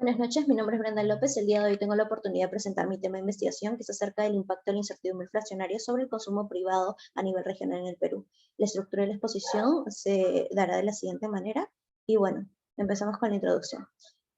Buenas noches, mi nombre es Brenda López. El día de hoy tengo la oportunidad de presentar mi tema de investigación, que es acerca del impacto de la incertidumbre inflacionaria sobre el consumo privado a nivel regional en el Perú. La estructura de la exposición se dará de la siguiente manera. Y bueno, empezamos con la introducción.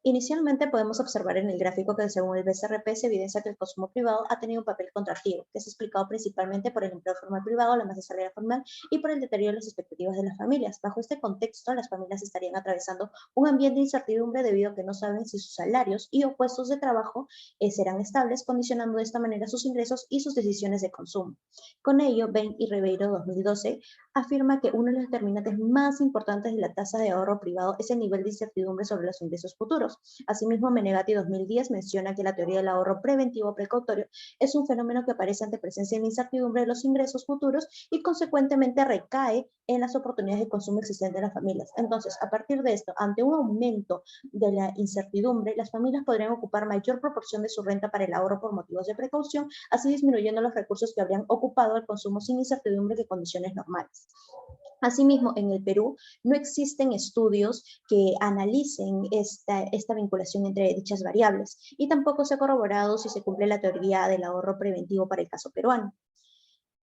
Inicialmente podemos observar en el gráfico que según el BCRP se evidencia que el consumo privado ha tenido un papel contractivo, que es explicado principalmente por el empleo formal privado, la masa salarial formal y por el deterioro de las expectativas de las familias. Bajo este contexto, las familias estarían atravesando un ambiente de incertidumbre debido a que no saben si sus salarios y o puestos de trabajo serán estables, condicionando de esta manera sus ingresos y sus decisiones de consumo. Con ello, Bain y Ribeiro 2012 afirma que uno de los determinantes más importantes de la tasa de ahorro privado es el nivel de incertidumbre sobre los ingresos futuros. Asimismo, Menegatti 2010 menciona que la teoría del ahorro preventivo precautorio es un fenómeno que aparece ante presencia de la incertidumbre de los ingresos futuros y consecuentemente recae en las oportunidades de consumo existentes de las familias. Entonces, a partir de esto, ante un aumento de la incertidumbre, las familias podrían ocupar mayor proporción de su renta para el ahorro por motivos de precaución, así disminuyendo los recursos que habrían ocupado el consumo sin incertidumbre que condiciones normales. Asimismo, en el Perú no existen estudios que analicen esta vinculación entre dichas variables y tampoco se ha corroborado si se cumple la teoría del ahorro preventivo para el caso peruano.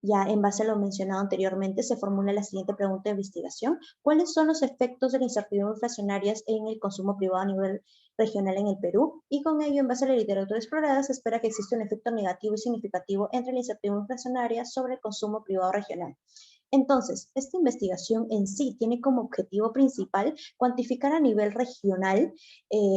Ya en base a lo mencionado anteriormente, se formula la siguiente pregunta de investigación. ¿Cuáles son los efectos de la incertidumbre inflacionaria en el consumo privado a nivel regional en el Perú? Y con ello, en base a la literatura explorada, se espera que exista un efecto negativo y significativo entre la incertidumbre inflacionaria sobre el consumo privado regional. Entonces, esta investigación en sí tiene como objetivo principal cuantificar a nivel regional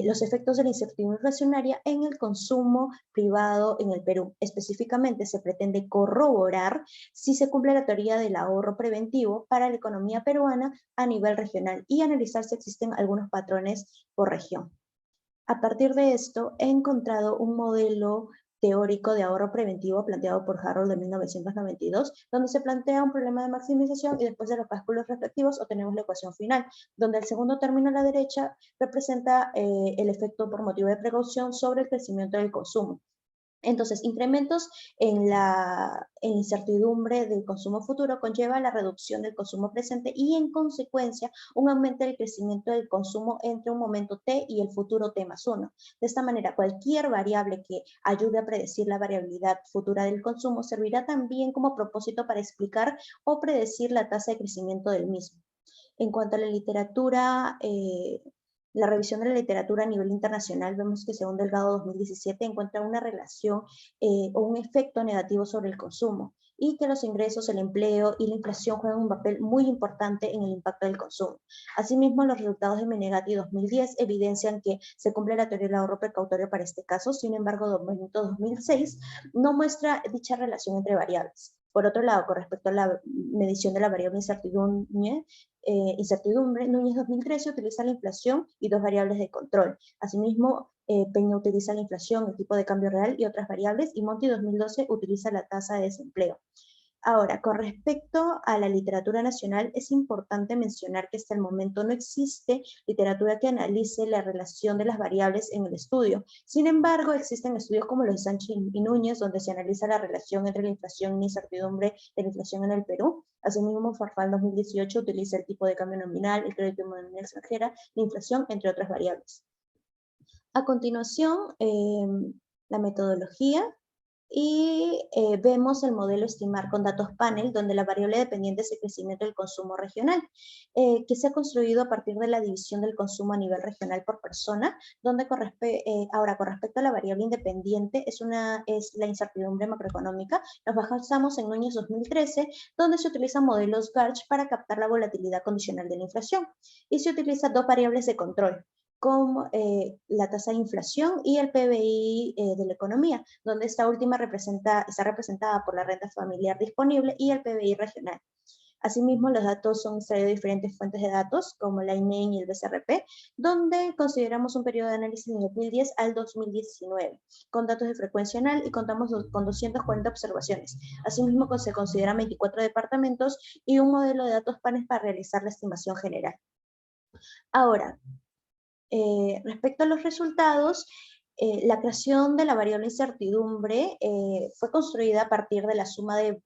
los efectos de la incertidumbre inflacionaria en el consumo privado en el Perú. Específicamente, se pretende corroborar si se cumple la teoría del ahorro preventivo para la economía peruana a nivel regional y analizar si existen algunos patrones por región. A partir de esto, he encontrado un modelo teórico de ahorro preventivo planteado por Harold de 1992, donde se plantea un problema de maximización y después de los cálculos respectivos obtenemos la ecuación final, donde el segundo término a la derecha representa el efecto por motivo de precaución sobre el crecimiento del consumo. Entonces, incrementos en la incertidumbre del consumo futuro conlleva la reducción del consumo presente y, en consecuencia, un aumento del crecimiento del consumo entre un momento t y el futuro t más 1. De esta manera, cualquier variable que ayude a predecir la variabilidad futura del consumo servirá también como propósito para explicar o predecir la tasa de crecimiento del mismo. En cuanto a la literatura, la revisión de la literatura a nivel internacional, vemos que según Delgado 2017 encuentra una relación o un efecto negativo sobre el consumo y que los ingresos, el empleo y la inflación juegan un papel muy importante en el impacto del consumo. Asimismo, los resultados de Menegatti 2010 evidencian que se cumple la teoría del ahorro precautorio para este caso, sin embargo, documento 2006 no muestra dicha relación entre variables. Por otro lado, con respecto a la medición de la variable incertidumbre, Núñez 2013 utiliza la inflación y dos variables de control. Asimismo, Peña utiliza la inflación, el tipo de cambio real y otras variables, y Monti 2012 utiliza la tasa de desempleo. Ahora, con respecto a la literatura nacional, es importante mencionar que hasta el momento no existe literatura que analice la relación de las variables en el estudio. Sin embargo, existen estudios como los de Sánchez y Núñez, donde se analiza la relación entre la inflación y la incertidumbre de la inflación en el Perú. Asimismo, Farfán 2018 utiliza el tipo de cambio nominal, el crédito de moneda extranjera, la inflación, entre otras variables. A continuación, la metodología y vemos el modelo estimar con datos panel, donde la variable dependiente es el crecimiento del consumo regional, que se ha construido a partir de la división del consumo a nivel regional por persona, donde ahora con respecto a la variable independiente es la incertidumbre macroeconómica. Nos basamos en Núñez 2013, donde se utilizan modelos Garch para captar la volatilidad condicional de la inflación, y se utilizan dos variables de control, como la tasa de inflación y el PBI de la economía, donde esta última está representada por la renta familiar disponible y el PBI regional. Asimismo, los datos son extraídos de diferentes fuentes de datos, como la INEM y el BCRP, donde consideramos un periodo de análisis de 2010 al 2019, con datos de frecuencia anual y contamos con 240 observaciones. Asimismo, se consideran 24 departamentos y un modelo de datos panes para realizar la estimación general. Ahora, respecto a los resultados, La creación de la variable incertidumbre fue construida a partir de la suma de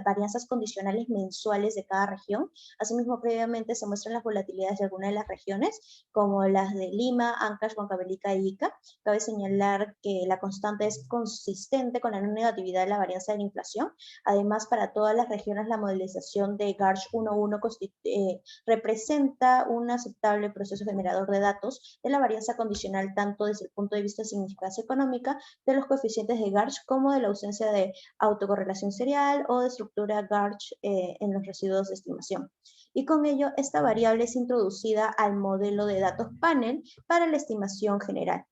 varianzas condicionales mensuales de cada región. Asimismo, previamente se muestran las volatilidades de algunas de las regiones, como las de Lima, Ancash, Huancavelica y Ica. Cabe señalar que la constante es consistente con la no negatividad de la varianza de la inflación. Además, para todas las regiones, la modelización de Garch 1.1 representa un aceptable proceso generador de datos de la varianza condicional tanto desde el punto de vista de significancia económica de los coeficientes de Garch como de la ausencia de autocorrelación serial o de estructura Garch en los residuos de estimación. Y con ello, esta variable es introducida al modelo de datos panel para la estimación general.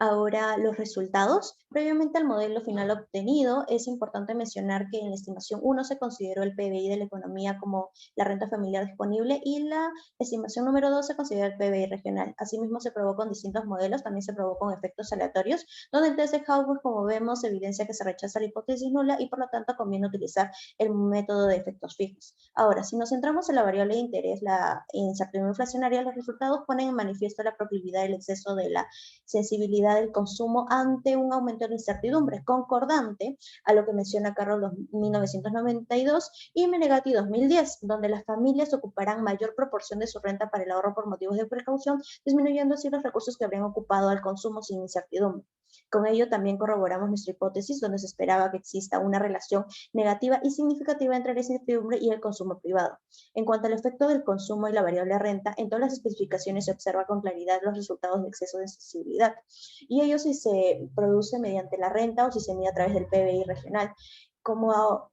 Ahora, los resultados. Previamente al modelo final obtenido, es importante mencionar que en la estimación 1 se consideró el PBI de la economía como la renta familiar disponible y la estimación número 2 se considera el PBI regional. Asimismo, se probó con distintos modelos, también se probó con efectos aleatorios, donde el test de Hausberg, como vemos, evidencia que se rechaza la hipótesis nula y por lo tanto conviene utilizar el método de efectos fijos. Ahora, si nos centramos en la variable de interés, la incertidumbre inflacionaria, los resultados ponen en manifiesto la probabilidad del exceso de la sensibilidad del consumo ante un aumento de la incertidumbre, concordante a lo que menciona Carroll 1992 y Menegatti 2010, donde las familias ocuparán mayor proporción de su renta para el ahorro por motivos de precaución, disminuyendo así los recursos que habrían ocupado al consumo sin incertidumbre. Con ello también corroboramos nuestra hipótesis, donde se esperaba que exista una relación negativa y significativa entre la incertidumbre y el consumo privado. En cuanto al efecto del consumo y la variable renta, en todas las especificaciones se observa con claridad los resultados de exceso de sensibilidad. Y ello si se produce mediante la renta o si se mide a través del PBI regional, como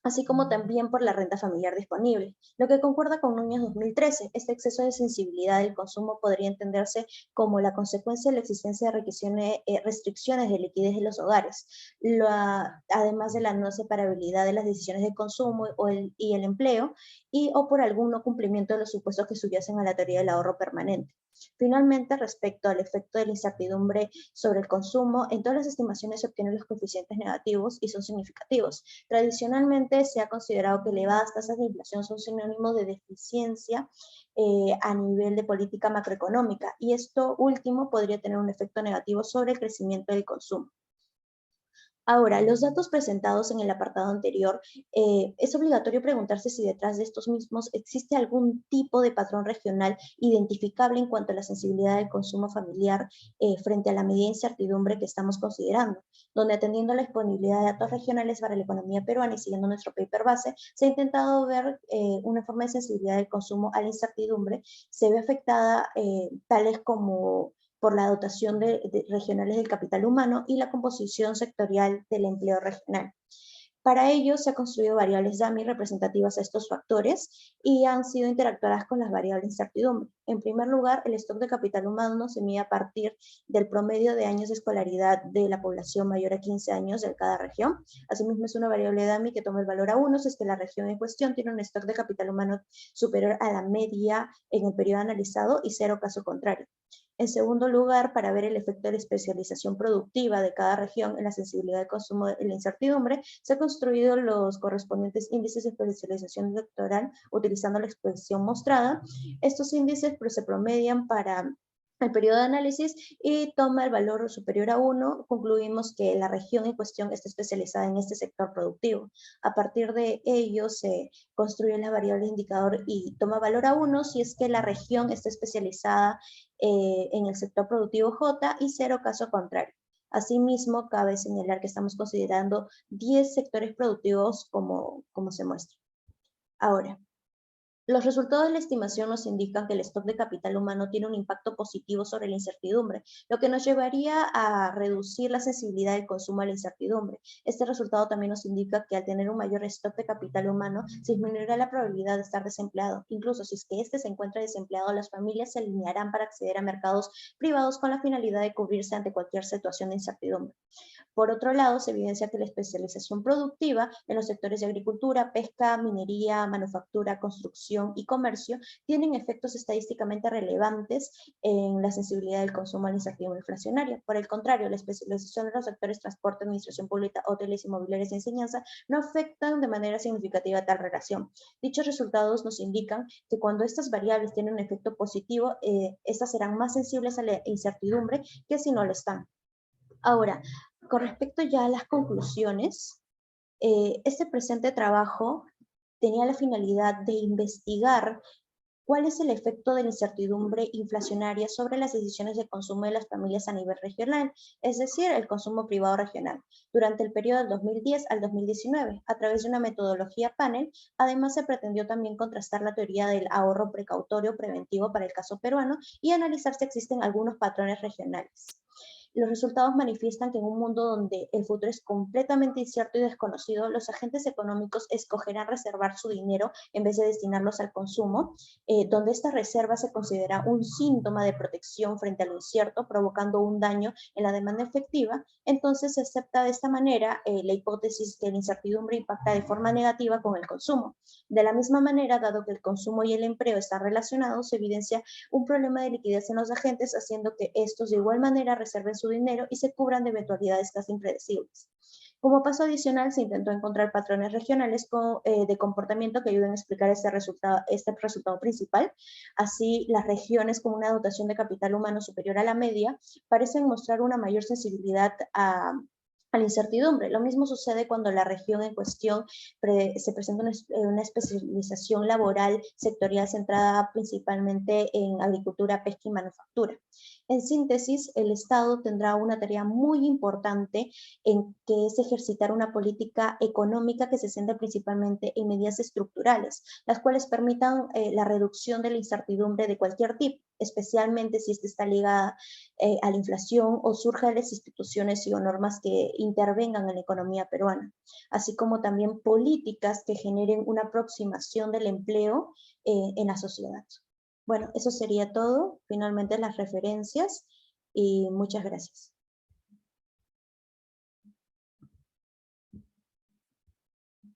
así como también por la renta familiar disponible. Lo que concuerda con Núñez 2013, este exceso de sensibilidad del consumo podría entenderse como la consecuencia de la existencia de restricciones de liquidez de los hogares, además de la no separabilidad de las decisiones de consumo y el empleo, o por algún no cumplimiento de los supuestos que subyacen a la teoría del ahorro permanente. Finalmente, respecto al efecto de la incertidumbre sobre el consumo, en todas las estimaciones se obtienen los coeficientes negativos y son significativos. Tradicionalmente se ha considerado que elevadas tasas de inflación son sinónimos de deficiencia a nivel de política macroeconómica y esto último podría tener un efecto negativo sobre el crecimiento del consumo. Ahora, los datos presentados en el apartado anterior, es obligatorio preguntarse si detrás de estos mismos existe algún tipo de patrón regional identificable en cuanto a la sensibilidad del consumo familiar frente a la medida de incertidumbre que estamos considerando, donde atendiendo a la disponibilidad de datos regionales para la economía peruana y siguiendo nuestro paper base, se ha intentado ver una forma de sensibilidad del consumo a la incertidumbre, se ve afectada tales como por la dotación regionales del capital humano y la composición sectorial del empleo regional. Para ello se han construido variables DAMI representativas a estos factores y han sido interactuadas con las variables de incertidumbre. En primer lugar, el stock de capital humano se mide a partir del promedio de años de escolaridad de la población mayor a 15 años de cada región. Asimismo, es una variable DAMI que toma el valor a 1 si es que la región en cuestión tiene un stock de capital humano superior a la media en el periodo analizado y 0 caso contrario. En segundo lugar, para ver el efecto de la especialización productiva de cada región en la sensibilidad del consumo y la incertidumbre, se han construido los correspondientes índices de especialización sectorial utilizando la expresión mostrada. Estos índices se promedian para el periodo de análisis y toma el valor superior a 1, concluimos que la región en cuestión está especializada en este sector productivo. A partir de ello se construyen las variables de indicador y toma valor a 1 si es que la región está especializada en el sector productivo J y 0 caso contrario. Asimismo, cabe señalar que estamos considerando 10 sectores productivos como se muestra. Ahora, los resultados de la estimación nos indican que el stock de capital humano tiene un impacto positivo sobre la incertidumbre, lo que nos llevaría a reducir la sensibilidad del consumo a la incertidumbre. Este resultado también nos indica que al tener un mayor stock de capital humano, se disminuirá la probabilidad de estar desempleado. Incluso si es que éste se encuentra desempleado, las familias se alinearán para acceder a mercados privados con la finalidad de cubrirse ante cualquier situación de incertidumbre. Por otro lado, se evidencia que la especialización productiva en los sectores de agricultura, pesca, minería, manufactura, construcción, inversión y comercio tienen efectos estadísticamente relevantes en la sensibilidad del consumo a la incertidumbre inflacionaria. Por el contrario, la especialización de los sectores transporte, administración pública, hoteles, inmobiliarios y enseñanza no afectan de manera significativa tal relación. Dichos resultados nos indican que cuando estas variables tienen un efecto positivo, estas serán más sensibles a la incertidumbre que si no lo están. Ahora, con respecto ya a las conclusiones, este presente trabajo tenía la finalidad de investigar cuál es el efecto de la incertidumbre inflacionaria sobre las decisiones de consumo de las familias a nivel regional, es decir, el consumo privado regional, durante el periodo del 2010 al 2019, a través de una metodología panel. Además, se pretendió también contrastar la teoría del ahorro precautorio preventivo para el caso peruano y analizar si existen algunos patrones regionales. Los resultados manifiestan que en un mundo donde el futuro es completamente incierto y desconocido, los agentes económicos escogerán reservar su dinero en vez de destinarlos al consumo, donde esta reserva se considera un síntoma de protección frente a lo incierto, provocando un daño en la demanda efectiva. Entonces se acepta de esta manera la hipótesis que la incertidumbre impacta de forma negativa con el consumo. De la misma manera, dado que el consumo y el empleo están relacionados, se evidencia un problema de liquidez en los agentes, haciendo que estos de igual manera reserven su dinero y se cubran de eventualidades casi impredecibles. Como paso adicional, se intentó encontrar patrones regionales de comportamiento que ayuden a explicar este resultado principal. Así, las regiones con una dotación de capital humano superior a la media parecen mostrar una mayor sensibilidad a la incertidumbre. Lo mismo sucede cuando la región en cuestión se presenta una especialización laboral sectorial centrada principalmente en agricultura, pesca y manufactura. En síntesis, el Estado tendrá una tarea muy importante en que es ejercitar una política económica que se centre principalmente en medidas estructurales, las cuales permitan la reducción de la incertidumbre de cualquier tipo, especialmente si esta está ligada a la inflación o surja de las instituciones y o normas que intervengan en la economía peruana, así como también políticas que generen una aproximación del empleo en la sociedad. Bueno, eso sería todo. Finalmente las referencias y muchas gracias.